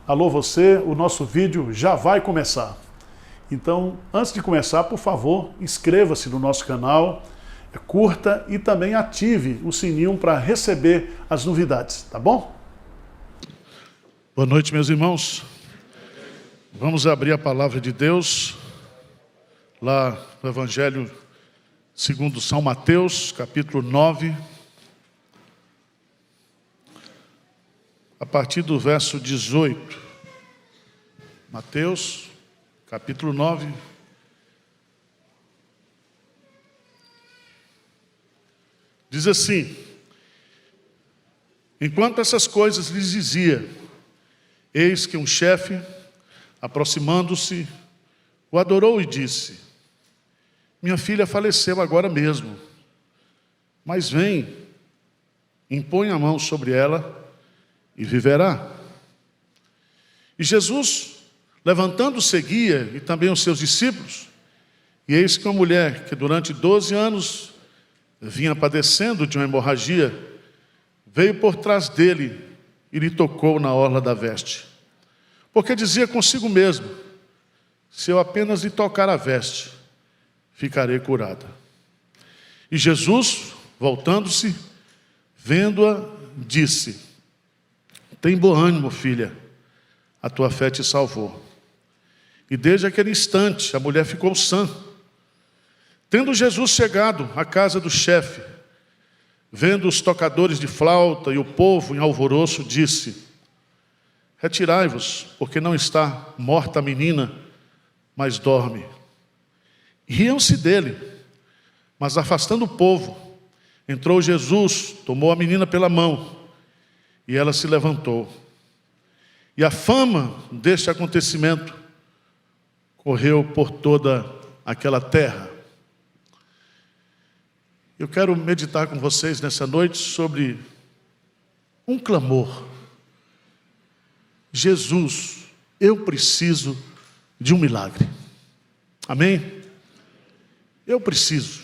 Alô você, o nosso vídeo já vai começar. Então, antes de começar, por favor, inscreva-se no nosso canal, curta e também ative o sininho para receber as novidades, tá bom? Boa noite, meus irmãos. Vamos abrir a palavra de Deus lá no Evangelho segundo São Mateus, capítulo 9, a partir do verso 18. Mateus, capítulo 9. Diz assim: enquanto essas coisas lhes dizia, eis que um chefe, aproximando-se, o adorou e disse: minha filha faleceu agora mesmo, mas vem, impõe a mão sobre ela e viverá. E Jesus, levantando, seguia, e também os seus discípulos. E eis que uma mulher que durante 12 anos vinha padecendo de uma hemorragia, veio por trás dele e lhe tocou na orla da veste. Porque dizia consigo mesmo: se eu apenas lhe tocar a veste, ficarei curada. E Jesus, voltando-se, vendo-a, disse: tem bom ânimo, filha, a tua fé te salvou. E desde aquele instante a mulher ficou sã. Tendo Jesus chegado à casa do chefe, vendo os tocadores de flauta e o povo em alvoroço, disse: retirai-vos, porque não está morta a menina, mas dorme. Riam-se dele, mas afastando o povo, entrou Jesus, tomou a menina pela mão, e ela se levantou. E a fama deste acontecimento correu por toda aquela terra. Eu quero meditar com vocês nessa noite sobre um clamor. Jesus, eu preciso de um milagre. Amém? Eu preciso.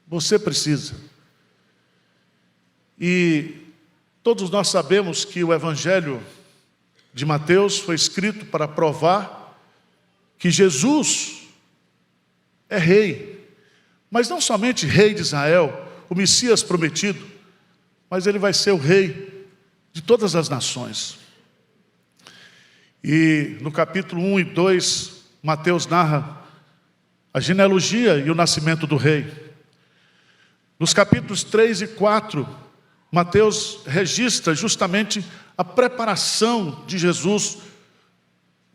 Você precisa. E todos nós sabemos que o Evangelho de Mateus foi escrito para provar que Jesus é rei. Mas não somente rei de Israel, o Messias prometido, mas ele vai ser o rei de todas as nações. E no capítulo 1 e 2, Mateus narra a genealogia e o nascimento do rei. Nos capítulos 3 e 4, Mateus registra justamente a preparação de Jesus,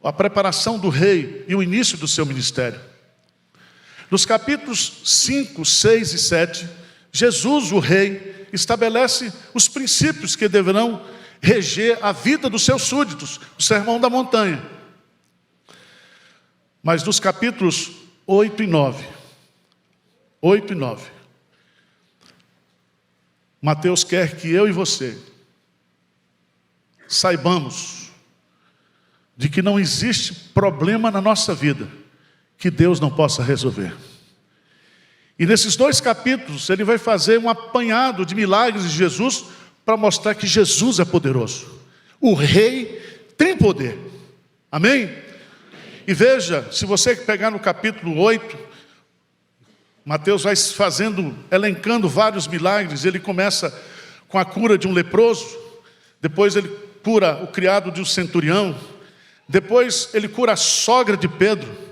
a preparação do rei e o início do seu ministério. Nos capítulos 5, 6 e 7, Jesus, o rei, estabelece os princípios que deverão reger a vida dos seus súditos, o Sermão da Montanha. Mas nos capítulos 8 e 9, Mateus quer que eu e você saibamos de que não existe problema na nossa vida que Deus não possa resolver. E nesses 2 capítulos ele vai fazer um apanhado de milagres de Jesus para mostrar que Jesus é poderoso. O rei tem poder. Amém? E veja, se você pegar no capítulo 8, Mateus vai elencando vários milagres. Ele começa com a cura de um leproso, depois ele cura o criado de um centurião, depois ele cura a sogra de Pedro.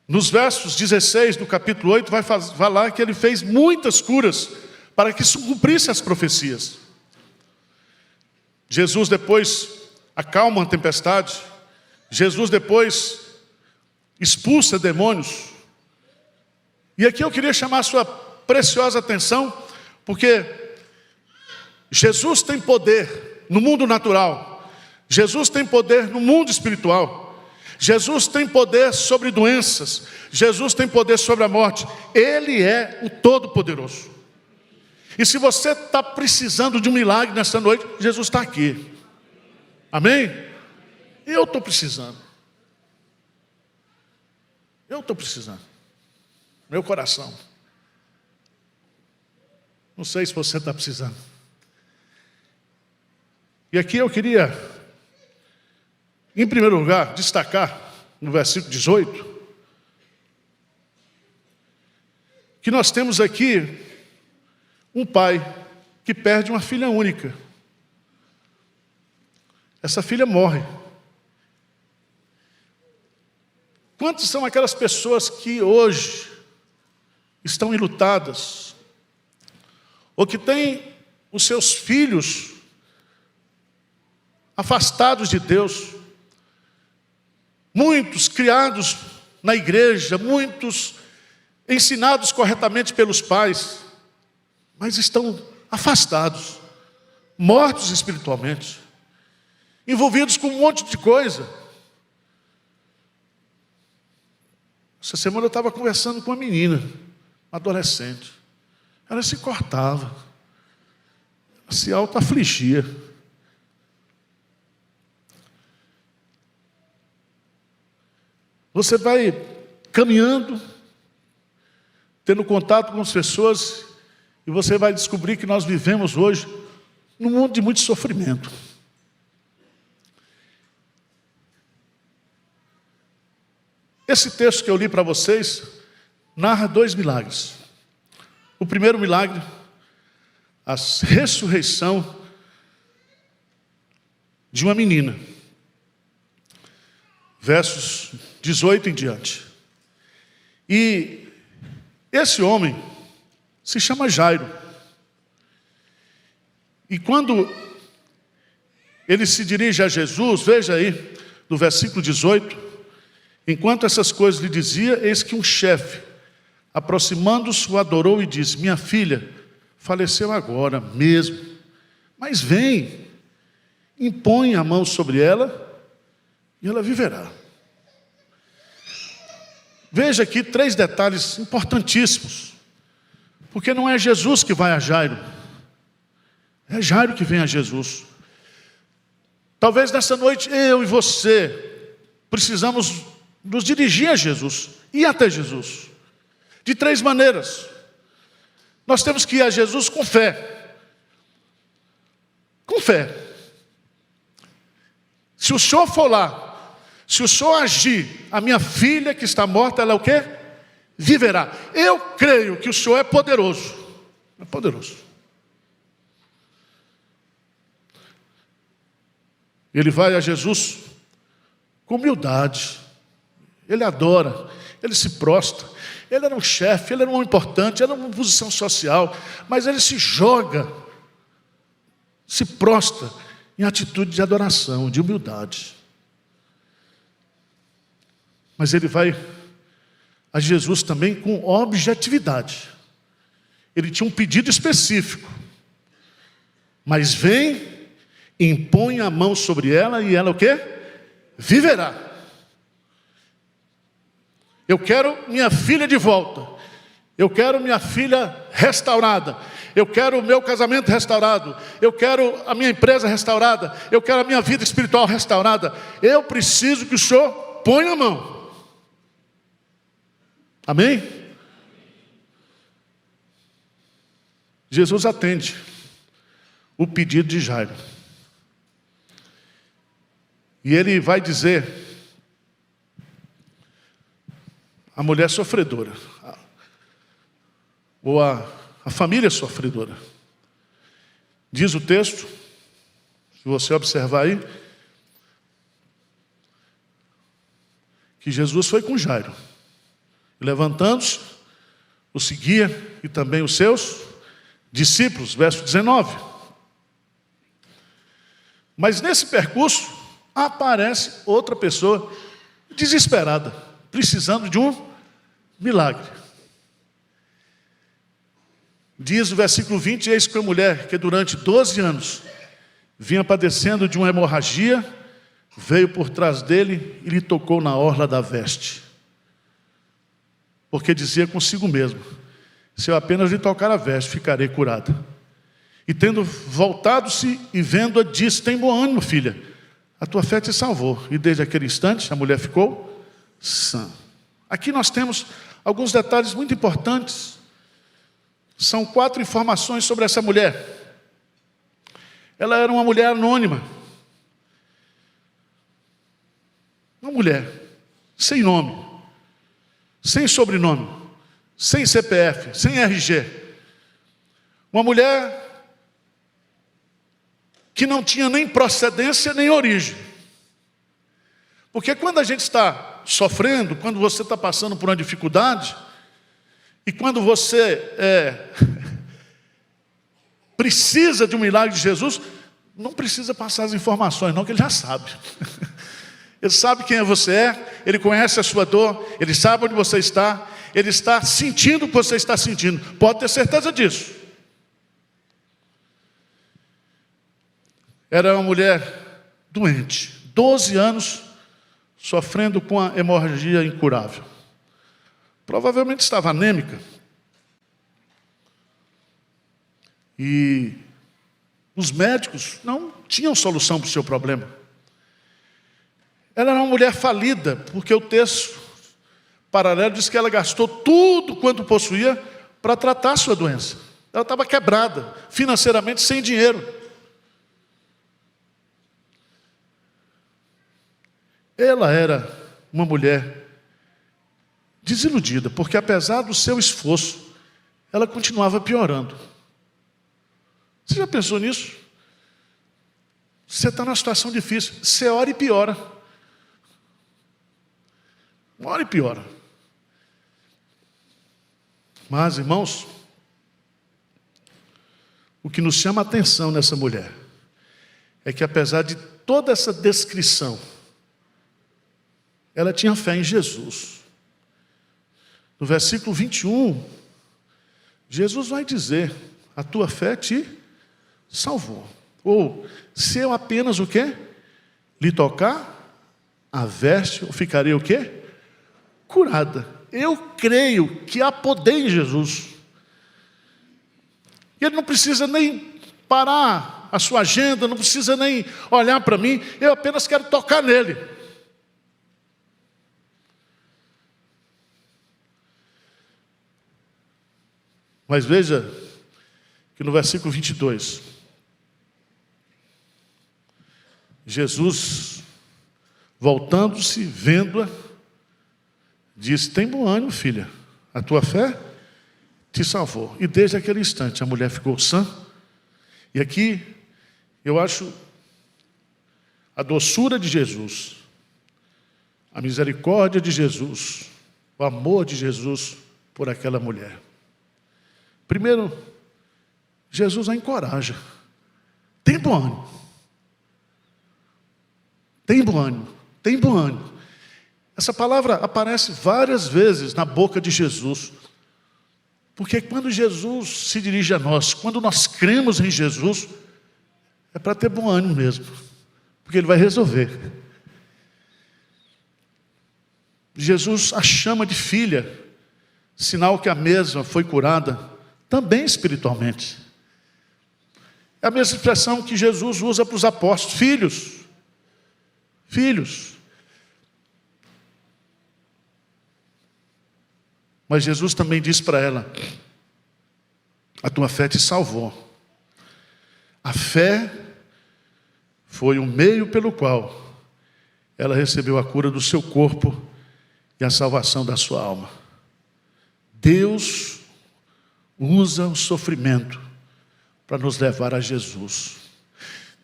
Nos versos 16 do capítulo 8 vai falar que ele fez muitas curas para que se cumprissem as profecias. Jesus depois acalma a tempestade. Jesus depois expulsa demônios. E aqui eu queria chamar a sua preciosa atenção, porque Jesus tem poder no mundo natural, Jesus tem poder no mundo espiritual, Jesus tem poder sobre doenças, Jesus tem poder sobre a morte. Ele é o Todo-Poderoso. E se você está precisando de um milagre nessa noite, Jesus está aqui. Amém? Eu estou precisando. Meu coração. Não sei se você está precisando. E aqui eu queria Em primeiro lugar, destacar no versículo 18, que nós temos aqui um pai que perde uma filha única. Essa filha morre. Quantas são aquelas pessoas que hoje estão enlutadas, ou que têm os seus filhos afastados de Deus, muitos criados na igreja, muitos ensinados corretamente pelos pais, mas estão afastados, mortos espiritualmente, envolvidos com um monte de coisa. Essa semana eu estava conversando com uma menina, uma adolescente. Ela se cortava, ela se auto-afligia. Você vai caminhando, tendo contato com as pessoas, e você vai descobrir que nós vivemos hoje num mundo de muito sofrimento. Esse texto que eu li para vocês narra 2 milagres. O primeiro milagre, a ressurreição de uma menina. Versos 18 em diante. E esse homem se chama Jairo. E quando ele se dirige a Jesus, veja aí, no versículo 18, enquanto essas coisas lhe dizia, eis que um chefe, aproximando-se, o adorou e disse: minha filha faleceu agora mesmo, mas vem, impõe a mão sobre ela e ela viverá. Veja aqui 3 detalhes importantíssimos, porque não é Jesus que vai a Jairo, é Jairo que vem a Jesus. Talvez nessa noite eu e você precisamos nos dirigir a Jesus, ir até Jesus, de 3 maneiras. Nós temos que ir a Jesus com fé. Com fé. Se o Senhor for lá, se o Senhor agir, a minha filha que está morta, ela é o quê? Viverá. Eu creio que o Senhor é poderoso. É poderoso. Ele vai a Jesus com humildade. Ele adora, ele se prostra. Ele era um chefe, ele era um homem importante, era uma posição social, mas ele se joga, se prostra em atitude de adoração, de humildade. Mas ele vai a Jesus também com objetividade. Ele tinha um pedido específico. Mas vem, impõe a mão sobre ela e ela o quê? Viverá. Eu quero minha filha de volta. Eu quero minha filha restaurada. Eu quero o meu casamento restaurado. Eu quero a minha empresa restaurada. Eu quero a minha vida espiritual restaurada. Eu preciso que o Senhor ponha a mão. Amém? Jesus atende o pedido de Jairo. E ele vai dizer a mulher sofredora, ou a família sofredora. Diz o texto, se você observar aí, que Jesus foi com Jairo. Levantando-se, o seguia e também os seus discípulos, verso 19. Mas nesse percurso aparece outra pessoa desesperada, precisando de um milagre. Diz o versículo 20: eis que a mulher que durante 12 anos vinha padecendo de uma hemorragia, veio por trás dele e lhe tocou na orla da veste. Porque dizia consigo mesmo: se eu apenas lhe tocar a veste, ficarei curada. E tendo voltado-se e vendo-a, disse: tem bom ânimo, filha, a tua fé te salvou. E desde aquele instante a mulher ficou sã. Aqui nós temos alguns detalhes muito importantes. São 4 informações sobre essa mulher. Ela era uma mulher anônima. Uma mulher sem nome, sem sobrenome, sem CPF, sem RG. Uma mulher que não tinha nem procedência nem origem. Porque quando a gente está sofrendo, quando você está passando por uma dificuldade, e quando você precisa de um milagre de Jesus, não precisa passar as informações não, que ele já sabe. Ele sabe quem você é, ele conhece a sua dor, ele sabe onde você está, ele está sentindo o que você está sentindo. Pode ter certeza disso. Era uma mulher doente, 12 anos, sofrendo com uma hemorragia incurável. Provavelmente estava anêmica. E os médicos não tinham solução para o seu problema. Ela era uma mulher falida, porque o texto paralelo diz que ela gastou tudo quanto possuía para tratar a sua doença. Ela estava quebrada, financeiramente sem dinheiro. Ela era uma mulher desiludida, porque apesar do seu esforço, ela continuava piorando. Você já pensou nisso? Você está numa situação difícil, você ora e piora. Ora e piora. Mas, irmãos, o que nos chama a atenção nessa mulher é que apesar de toda essa descrição, ela tinha fé em Jesus. No versículo 21, Jesus vai dizer: a tua fé te salvou. Ou, se eu apenas o quê? Lhe tocar a veste, eu ficarei o quê? Curada. Eu creio que há poder em Jesus. Ele não precisa nem parar a sua agenda, não precisa nem olhar para mim, eu apenas quero tocar nele. Mas veja que no versículo 22, Jesus, voltando-se, vendo-a, disse: tem bom ânimo, filha, a tua fé te salvou. E desde aquele instante a mulher ficou sã. E aqui eu acho a doçura de Jesus, a misericórdia de Jesus, o amor de Jesus por aquela mulher. Primeiro, Jesus a encoraja. Tem bom ânimo. Tem bom ânimo. Tem bom ânimo. Essa palavra aparece várias vezes na boca de Jesus. Porque quando Jesus se dirige a nós, quando nós cremos em Jesus, é para ter bom ânimo mesmo. Porque Ele vai resolver. Jesus a chama de filha, sinal que a mesma foi curada também espiritualmente. É a mesma expressão que Jesus usa para os apóstolos: filhos. Filhos. Mas Jesus também diz para ela: a tua fé te salvou. A fé foi o meio pelo qual ela recebeu a cura do seu corpo e a salvação da sua alma. Deus usa o sofrimento para nos levar a Jesus.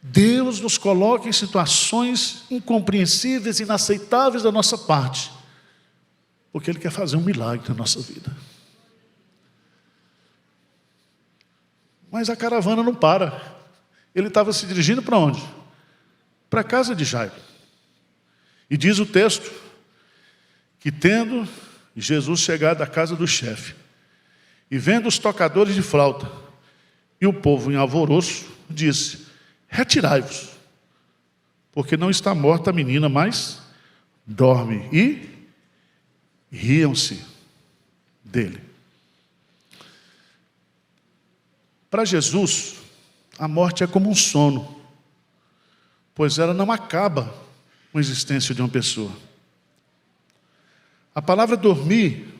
Deus nos coloca em situações incompreensíveis, inaceitáveis da nossa parte, porque Ele quer fazer um milagre na nossa vida. Mas a caravana não para. Ele estava se dirigindo para onde? Para a casa de Jairo. E diz o texto que, tendo Jesus chegado à casa do chefe, e vendo os tocadores de flauta e o povo em alvoroço, disse: retirai-vos, porque não está morta a menina, mas dorme. E riam-se dele. Para Jesus, a morte é como um sono, pois ela não acaba com a existência de uma pessoa. A palavra dormir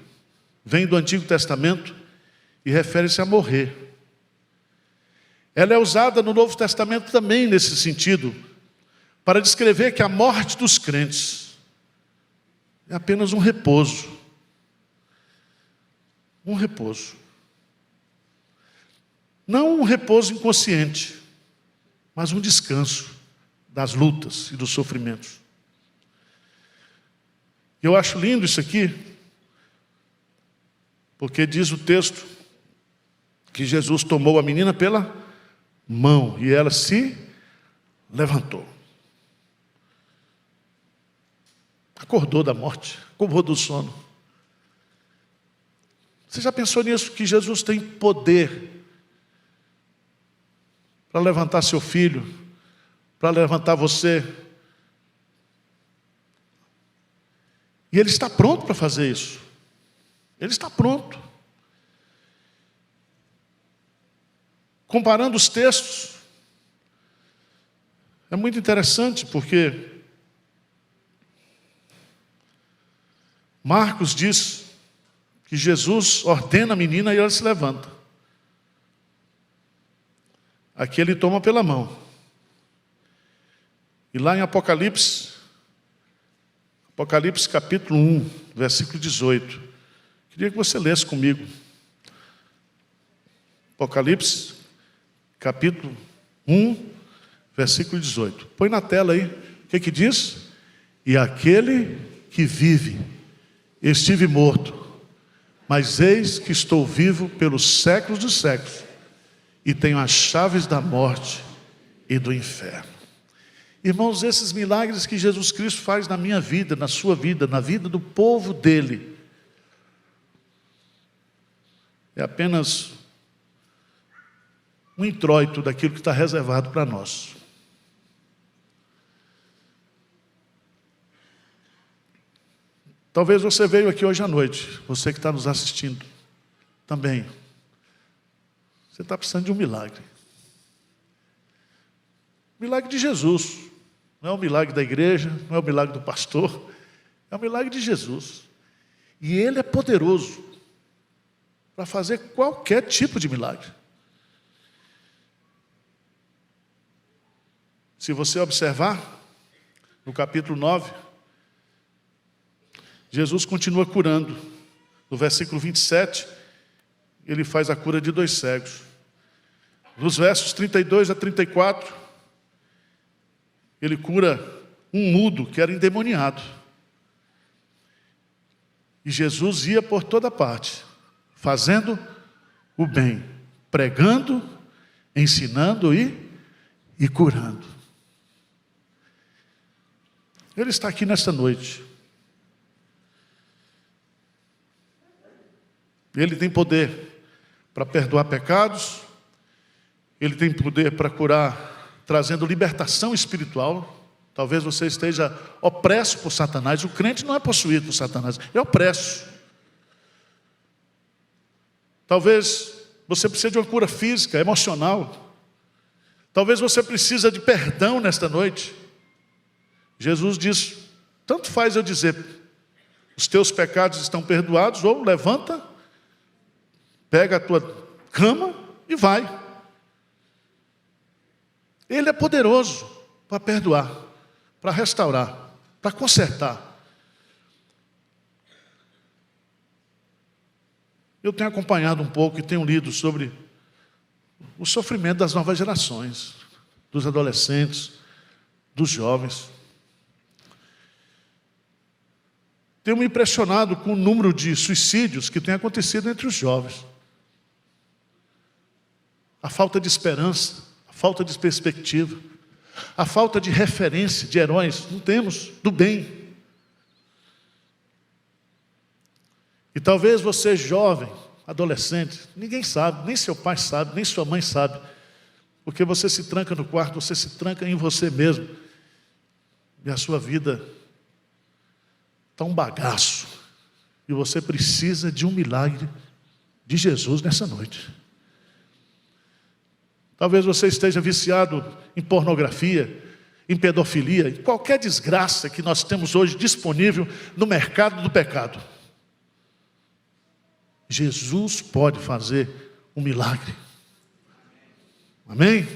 vem do Antigo Testamento e refere-se a morrer. Ela é usada no Novo Testamento também nesse sentido, para descrever que a morte dos crentes é apenas um repouso. Um repouso. Não um repouso inconsciente, mas um descanso das lutas e dos sofrimentos. Eu acho lindo isso aqui, porque diz o texto que Jesus tomou a menina pela mão e ela se levantou. Acordou da morte, acordou do sono. Você já pensou nisso? Que Jesus tem poder para levantar seu filho, para levantar você. E Ele está pronto para fazer isso. Ele está pronto. Comparando os textos, é muito interessante porque Marcos diz que Jesus ordena a menina e ela se levanta. Aqui ele toma pela mão. E lá em Apocalipse capítulo 1, versículo 18. Queria que você lesse comigo. Apocalipse, capítulo 1, versículo 18. Põe na tela aí. O que diz? E aquele que vive, estive morto, mas eis que estou vivo pelos séculos dos séculos, e tenho as chaves da morte e do inferno. Irmãos, esses milagres que Jesus Cristo faz na minha vida, na sua vida, na vida do povo dele, é apenas um introito daquilo que está reservado para nós. Talvez você veio aqui hoje à noite, você que está nos assistindo também. Você está precisando de um milagre. Milagre de Jesus. Não é o milagre da igreja, não é o milagre do pastor, é o milagre de Jesus. E Ele é poderoso para fazer qualquer tipo de milagre. Se você observar, no capítulo 9, Jesus continua curando. No versículo 27, Ele faz a cura de 2 cegos. Nos versos 32 a 34, Ele cura um mudo que era endemoniado. E Jesus ia por toda parte, fazendo o bem, pregando, ensinando e curando. Ele está aqui nesta noite. Ele tem poder para perdoar pecados. Ele tem poder para curar, trazendo libertação espiritual. Talvez você esteja opresso por Satanás. O crente não é possuído por Satanás, é opresso. Talvez você precise de uma cura física, emocional. Talvez você precise de perdão nesta noite. Jesus diz, tanto faz eu dizer, os teus pecados estão perdoados, ou levanta, pega a tua cama e vai. Ele é poderoso para perdoar, para restaurar, para consertar. Eu tenho acompanhado um pouco e tenho lido sobre o sofrimento das novas gerações, dos adolescentes, dos jovens. Tenho me impressionado com o número de suicídios que tem acontecido entre os jovens. A falta de esperança, a falta de perspectiva, a falta de referência, de heróis, não temos, do bem. E talvez você jovem, adolescente, ninguém sabe, nem seu pai sabe, nem sua mãe sabe, porque você se tranca no quarto, você se tranca em você mesmo, e a sua vida está um bagaço, e você precisa de um milagre de Jesus nessa noite. Talvez você esteja viciado em pornografia, em pedofilia, em qualquer desgraça que nós temos hoje disponível no mercado do pecado. Jesus pode fazer um milagre. Amém?